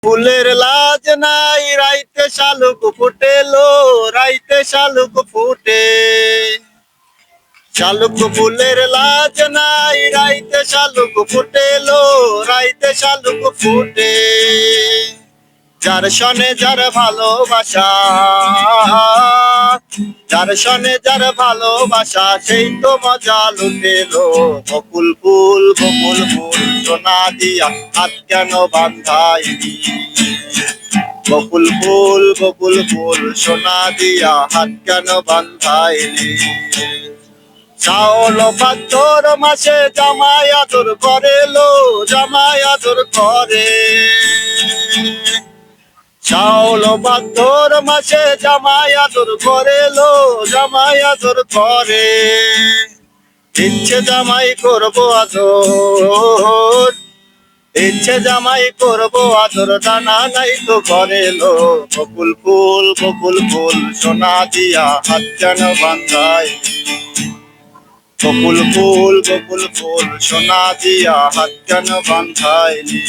ফুলের লাজ নাই রাইতে শালুক ফুটেলো, রাইতে শালুক ফুটে। শালুক ফুলের লাজ নাই রাইতে শালুক ফুটেলো, রাইতে শালুক ফুটে। যার সনে যার ভালোবাসা, যার সনে যার ভালোবাসা, সেই তো মজা লুটেলো। বকুল ফুল সোনা দিয়া হাত কেন বান্ধাইলি? বকুল ফুল সোনা দিয়া হাত কেন বান্ধাইলি? শাওন ভাদ্র মাসে জামাই আদর করে লো, জামাই আদর করে। শাওন ভাদ্র মাসে জামাই আদর করে লো, জামাই আদর করে। ইচ্ছে জামাই করবো আদর, ইচ্ছে জামাই করবো আদর, ডানা নাই তো করে লো। বকুল ফুল সোনা দিয়া হাত কেন বান্ধাইলি? বকুল ফুল সোনা দিয়া হাত কেন বান্ধাইলি?